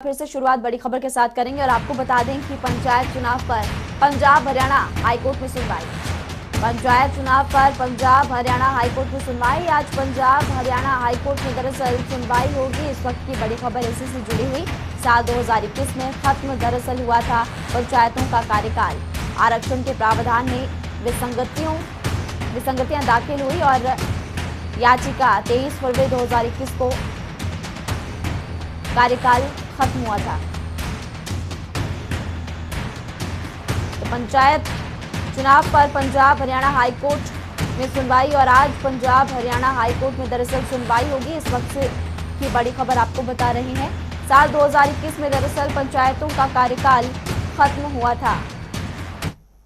फिर से शुरुआत बड़ी खबर के साथ करेंगे और आपको बता दें कि पंचायत चुनाव पर पंजाब हरियाणा हाईकोर्ट में सुनवाई। पंचायत चुनाव पर पंजाब हरियाणा हाईकोर्ट में सुनवाई। आज पंजाब हरियाणा हाईकोर्ट में दरअसल सुनवाई होगी। इस वक्त की बड़ी खबर इसी से जुड़ी हुई। साल 2021 में खत्म दरअसल हुआ था पंचायतों का कार्यकाल। आरक्षण के प्रावधान में विसंगतियां दाखिल हुई और याचिका 23 फरवरी 2021 को कार्यकाल खत्म हुआ था। तो पंचायत चुनाव पर पंजाब हरियाणा हाईकोर्ट में सुनवाई और आज पंजाब हरियाणा हाईकोर्ट में दरअसल सुनवाई होगी। इस वक्त की बड़ी खबर आपको बता रही है। साल 2021 में दरअसल पंचायतों का कार्यकाल खत्म हुआ था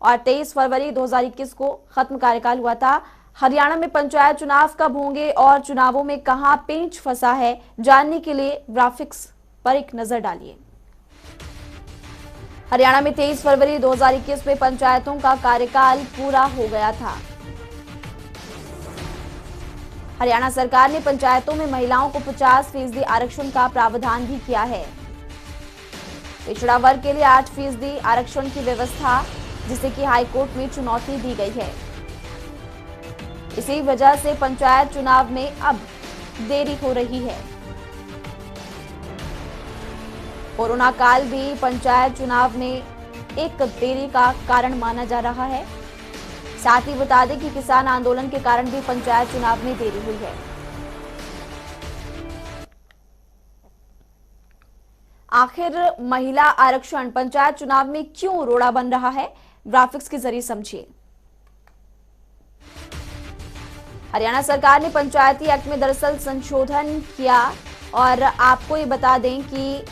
और 23 फरवरी 2021 को खत्म कार्यकाल हुआ था। हरियाणा में पंचायत चुनाव कब होंगे और चुनावों में कहां पेंच फंसा है, जानने के लिए ग्राफिक्स पर एक नजर डालिए। हरियाणा में 23 फरवरी 2021 में पंचायतों का कार्यकाल पूरा हो गया था। हरियाणा सरकार ने पंचायतों में महिलाओं को 50% आरक्षण का प्रावधान भी किया है। पिछड़ा वर्ग के लिए 8% आरक्षण की व्यवस्था, जिसे कि हाईकोर्ट में चुनौती दी गई है। इसी वजह से पंचायत चुनाव में अब देरी हो रही है। कोरोना काल भी पंचायत चुनाव में एक देरी का कारण माना जा रहा है। साथ ही बता दें कि किसान आंदोलन के कारण भी पंचायत चुनाव में देरी हुई है। आखिर महिला आरक्षण पंचायत चुनाव में क्यों रोड़ा बन रहा है, ग्राफिक्स के जरिए समझिए। हरियाणा सरकार ने पंचायती एक्ट में दरअसल संशोधन किया और आपको ये बता दें कि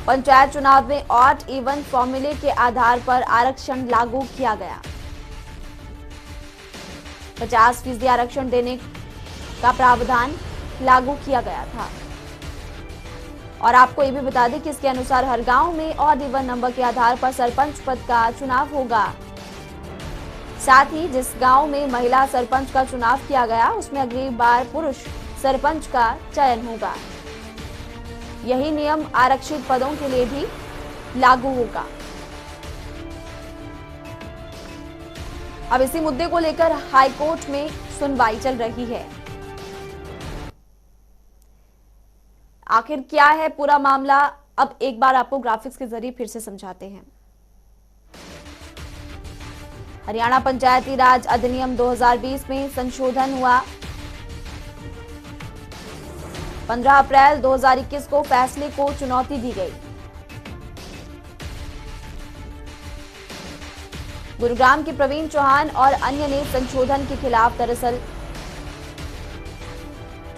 पंचायत चुनाव में ऑड इवन फॉर्मूले के आधार पर आरक्षण लागू किया गया। 50% आरक्षण देने का प्रावधान लागू किया गया था और आपको ये भी बता दें कि इसके अनुसार हर गांव में ऑड इवन नंबर के आधार पर सरपंच पद का चुनाव होगा। साथ ही जिस गांव में महिला सरपंच का चुनाव किया गया, उसमें अगली बार पुरुष सरपंच का चयन होगा। यही नियम आरक्षित पदों के लिए भी लागू होगा। अब इसी मुद्दे को लेकर हाईकोर्ट में सुनवाई चल रही है। आखिर क्या है पूरा मामला, अब एक बार आपको ग्राफिक्स के जरिए फिर से समझाते हैं। हरियाणा पंचायती राज अधिनियम 2020 में संशोधन हुआ। 15 अप्रैल 2021 को फैसले को चुनौती दी गई। गुरुग्राम के प्रवीण चौहान और अन्य ने संशोधन के खिलाफ दरअसल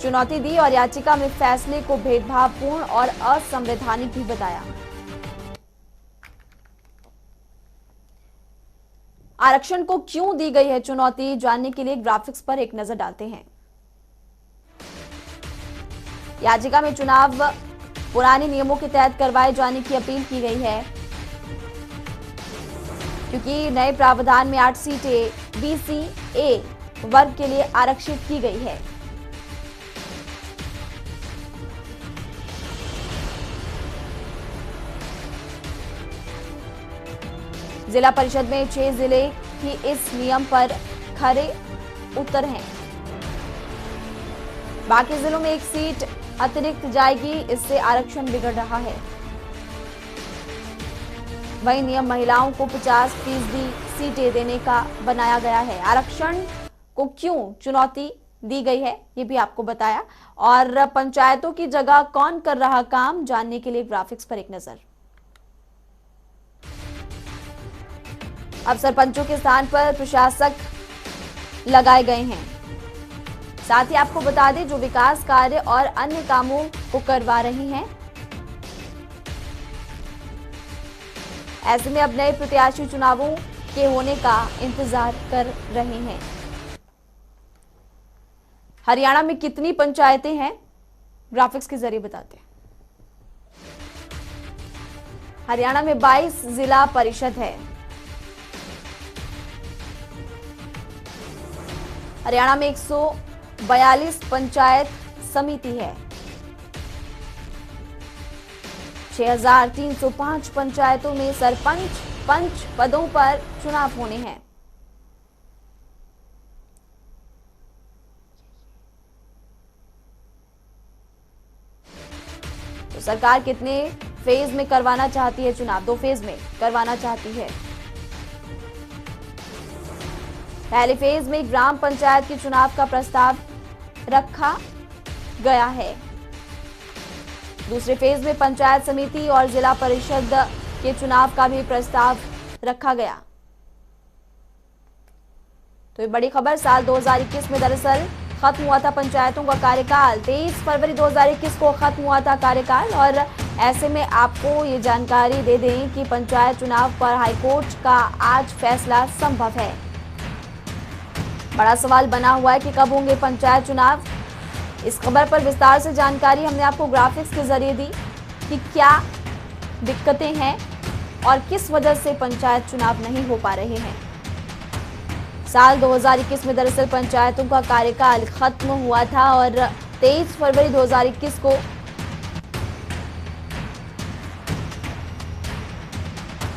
चुनौती दी और याचिका में फैसले को भेदभावपूर्ण और असंवैधानिक भी बताया। आरक्षण को क्यों दी गई है चुनौती, जानने के लिए ग्राफिक्स पर एक नजर डालते हैं। याचिका में चुनाव पुराने नियमों के तहत करवाए जाने की अपील की गई है, क्योंकि नए प्रावधान में 8 सीटें BC-A वर्ग के लिए आरक्षित की गई है। जिला परिषद में 6 जिले ही इस नियम पर खरे उतर हैं। बाकी जिलों में 1 सीट अतिरिक्त जाएगी, इससे आरक्षण बिगड़ रहा है। वही नियम महिलाओं को 50% सीटें देने का बनाया गया है। आरक्षण को क्यों चुनौती दी गई है, ये भी आपको बताया। और पंचायतों की जगह कौन कर रहा काम, जानने के लिए ग्राफिक्स पर एक नजर। अब सरपंचों के स्थान पर प्रशासक लगाए गए हैं। साथ ही आपको बता दें, जो विकास कार्य और अन्य कामों को करवा रही हैं। ऐसे में अब नए प्रत्याशी चुनावों के होने का इंतजार कर रहे हैं। हरियाणा में कितनी पंचायतें हैं, ग्राफिक्स के जरिए बताते हैं। हरियाणा में 22 जिला परिषद है। हरियाणा में 142 पंचायत समिति है। 6,305 पंचायतों में सरपंच पंच पदों पर चुनाव होने हैं। तो सरकार कितने फेज में करवाना चाहती है चुनाव? 2 फेज में करवाना चाहती है। पहले फेज में ग्राम पंचायत के चुनाव का प्रस्ताव रखा गया है। दूसरे फेज में पंचायत समिति और जिला परिषद के चुनाव का भी प्रस्ताव रखा गया। तो ये बड़ी खबर, साल 2021 में दरअसल खत्म हुआ था पंचायतों का कार्यकाल। 23 फरवरी 2021 को खत्म हुआ था कार्यकाल और ऐसे में आपको ये जानकारी दे दें कि पंचायत चुनाव पर हाईकोर्ट का आज फैसला संभव है। बड़ा सवाल बना हुआ है कि कब होंगे पंचायत चुनाव। इस खबर पर विस्तार से जानकारी हमने आपको ग्राफिक्स के जरिए दी कि क्या दिक्कतें हैं और किस वजह से पंचायत चुनाव नहीं हो पा रहे हैं। साल 2021 में दरअसल पंचायतों का कार्यकाल खत्म हुआ था और 23 फरवरी 2021 को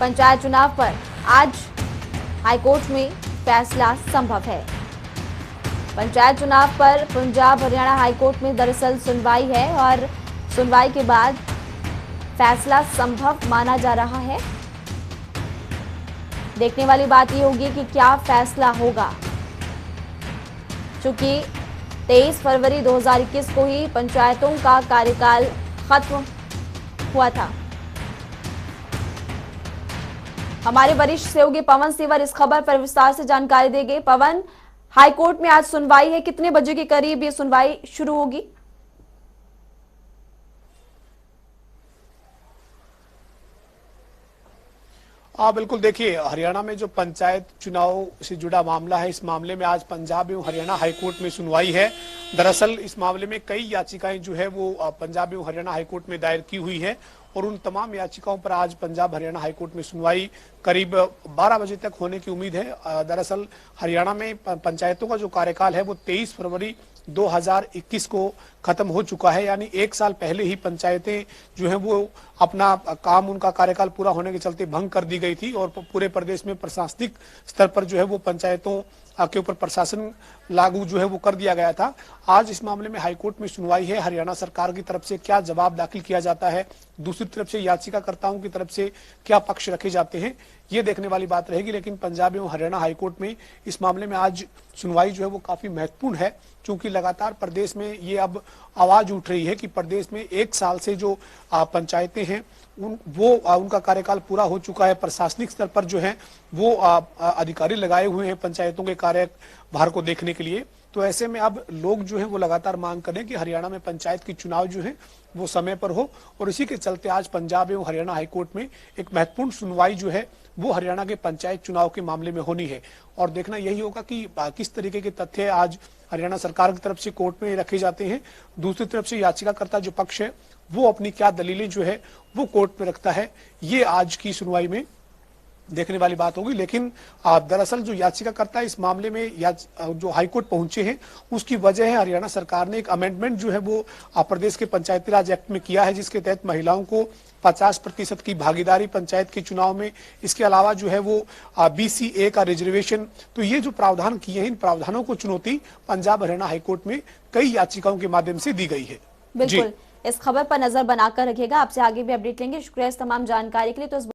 पंचायत चुनाव पर आज हाईकोर्ट में फैसला संभव है। पंचायत चुनाव पर पंजाब हरियाणा हाईकोर्ट में दरअसल सुनवाई है और सुनवाई के बाद फैसला संभव माना जा रहा है। देखने वाली बात यह होगी कि क्या फैसला होगा, क्योंकि 23 फरवरी 2021 को ही पंचायतों का कार्यकाल खत्म हुआ था। हमारे वरिष्ठ सहयोगी पवन सिवर इस खबर पर विस्तार से जानकारी देंगे। पवन, हाईकोर्ट में आज सुनवाई है, कितने बजे के करीब ये सुनवाई शुरू होगी? बिल्कुल, देखिए, हरियाणा में जो पंचायत चुनाव से जुड़ा मामला है, इस मामले में आज पंजाब एवं हरियाणा हाईकोर्ट में सुनवाई है। दरअसल इस मामले में कई याचिकाएं जो है वो पंजाब एवं हरियाणा हाईकोर्ट में दायर की हुई है और उन तमाम याचिकाओं पर आज पंजाब हरियाणा हाईकोर्ट में सुनवाई करीब 12 बजे तक होने की उम्मीद है। दरअसल हरियाणा में पंचायतों का जो कार्यकाल है वो 23 फरवरी 2021 को खत्म हो चुका है, यानी 1 साल पहले ही पंचायतें जो है वो अपना काम, उनका कार्यकाल पूरा होने के चलते भंग कर दी गई थी और पूरे प्रदेश में प्रशासनिक स्तर पर जो है वो पंचायतों के ऊपर प्रशासन लागू जो है वो कर दिया गया था। आज इस मामले में हाईकोर्ट में सुनवाई है। हरियाणा सरकार की तरफ से क्या जवाब दाखिल किया जाता है, दूसरी तरफ से याचिकाकर्ताओं की तरफ से क्या पक्ष रखे जाते हैं, ये देखने वाली बात रहेगी। लेकिन पंजाब एवं हरियाणा हाईकोर्ट में इस मामले में आज सुनवाई जो है वो काफी महत्वपूर्ण है, क्योंकि लगातार प्रदेश में ये अब आवाज उठ रही है कि प्रदेश में 1 साल से जो पंचायतें हैं उनका कार्यकाल पूरा हो चुका है। प्रशासनिक स्तर पर जो है वो अधिकारी लगाए हुए हैं पंचायतों के कार्यभार को देखने के लिए। तो ऐसे में अब लोग जो है वो लगातार मांग करें कि हरियाणा में पंचायत की चुनाव जो है वो समय पर हो और इसी के चलते आज पंजाब एवं हरियाणा हाईकोर्ट में एक महत्वपूर्ण सुनवाई जो है वो हरियाणा के पंचायत चुनाव के मामले में होनी है। और देखना यही होगा कि किस तरीके के तथ्य आज हरियाणा सरकार की तरफ से कोर्ट में रखे जाते हैं, दूसरी तरफ से याचिकाकर्ता जो पक्ष है वो अपनी क्या दलीलें जो है वो कोर्ट में रखता है, ये आज की सुनवाई में देखने वाली बात होगी। लेकिन दरअसल जो याचिकाकर्ता इस मामले में जो हाईकोर्ट पहुंचे हैं उसकी वजह है हरियाणा सरकार ने एक अमेंडमेंट जो है वो प्रदेश के पंचायती राज एक्ट में किया है, जिसके तहत महिलाओं को 50% की भागीदारी पंचायत के चुनाव में, इसके अलावा जो है वो BCA का रिजर्वेशन। तो ये जो प्रावधान किए हैं, इन प्रावधानों को चुनौती पंजाब हरियाणा हाईकोर्ट में कई याचिकाओं के माध्यम से दी गई है। बिल्कुल, इस खबर पर नजर बनाकर रखिएगा। आपसे आगे भी अपडेट लेंगे। शुक्रिया इस तमाम जानकारी के लिए। तो